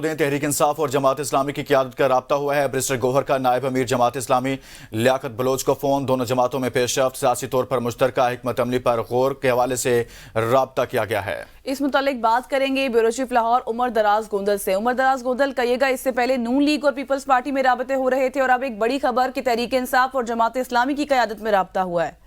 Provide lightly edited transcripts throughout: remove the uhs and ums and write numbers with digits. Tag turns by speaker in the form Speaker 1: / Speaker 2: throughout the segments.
Speaker 1: تحریک انصاف اور جماعت اسلامی کی قیادت کا رابطہ ہوا ہے۔ برسٹر گوہر کا نائب امیر جماعت اسلامی لیاقت بلوچ کو فون، دونوں جماعتوں میں پیش رفت، سیاسی طور پر مشترکہ حکمت عملی پر غور کے حوالے سے رابطہ کیا گیا ہے۔
Speaker 2: اس متعلق بات کریں گے بیورو چیف لاہور عمر دراز گوندل سے۔ عمر دراز گوندل، کہیے گا اس سے پہلے نون لیگ اور پیپلز پارٹی میں رابطے ہو رہے تھے اور اب ایک بڑی خبر کہ تحریک انصاف اور جماعت اسلامی کی قیادت میں رابطہ ہوا ہے۔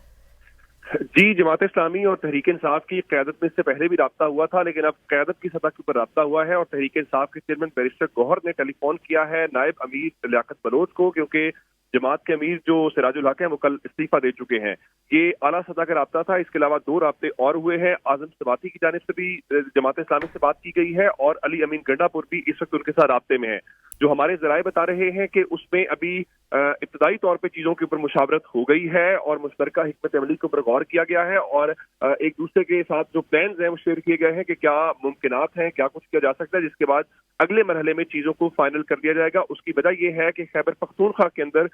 Speaker 3: جی، جماعت اسلامی اور تحریک انصاف کی قیادت میں اس سے پہلے بھی رابطہ ہوا تھا، لیکن اب قیادت کی سطح کے اوپر رابطہ ہوا ہے اور تحریک انصاف کے چیئرمین بیرسٹر گوہر نے ٹیلی فون کیا ہے نائب امیر لیاقت بلوچ کو، کیونکہ جماعت کے امیر جو سراج الحق ہیں وہ کل استعفیٰ دے چکے ہیں۔ یہ اعلیٰ سطح کا رابطہ تھا۔ اس کے علاوہ 2 رابطے اور ہوئے ہیں۔ اعظم سباتی کی جانب سے بھی جماعت اسلامی سے بات کی گئی ہے اور علی امین گنڈا پور بھی اس وقت ان کے ساتھ رابطے میں ہیں۔ جو ہمارے ذرائع بتا رہے ہیں کہ اس میں ابھی ابتدائی طور پہ چیزوں کے اوپر مشاورت ہو گئی ہے اور مشترکہ حکمت عملی کے اوپر غور کیا گیا ہے اور ایک دوسرے کے ساتھ جو پلانز ہیں وہ شیئر کیے گئے ہیں کہ کیا ممکنات ہیں، کیا کچھ کیا جا سکتا ہے، جس کے بعد اگلے مرحلے میں چیزوں کو فائنل کر دیا جائے گا۔ اس کی وجہ یہ ہے کہ خیبر پختونخوا کے اندر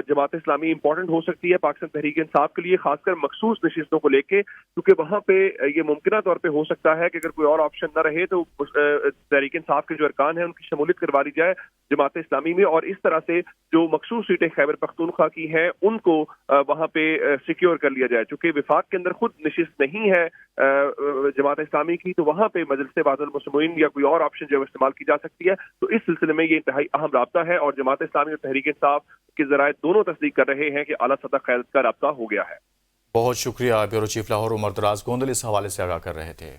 Speaker 3: جماعت اسلامی امپورٹنٹ ہو سکتی ہے پاکستان تحریک انصاف کے لیے، خاص کر مخصوص نشستوں کو لے کے، کیونکہ وہاں پہ یہ ممکنہ طور پہ ہو سکتا ہے کہ اگر کوئی اور آپشن نہ رہے تو تحریک انصاف کے جو ارکان ہیں ان کی شمولیت کروا دی جائے جماعت اسلامی میں، اور اس طرح سے جو مخصوص سیٹیں خیبر پختونخوا کی ہیں ان کو وہاں پہ سیکیور کر لیا جائے۔ چونکہ وفاق کے اندر خود نشست نہیں ہے جماعت اسلامی کی، تو وہاں پہ مجلس بعض المسلمین یا کوئی اور آپشن جو استعمال کی جا سکتی ہے، تو اس سلسلے میں یہ انتہائی اہم رابطہ ہے اور جماعت اسلامی اور تحریک انصاف کے ذرائع دونوں تصدیق کر رہے ہیں کہ اعلیٰ سطح قیادت کا رابطہ ہو گیا ہے۔
Speaker 1: بہت شکریہ بیورو چیف لاہور عمر دراز گوندل اس حوالے سے آگاہ کر رہے تھے۔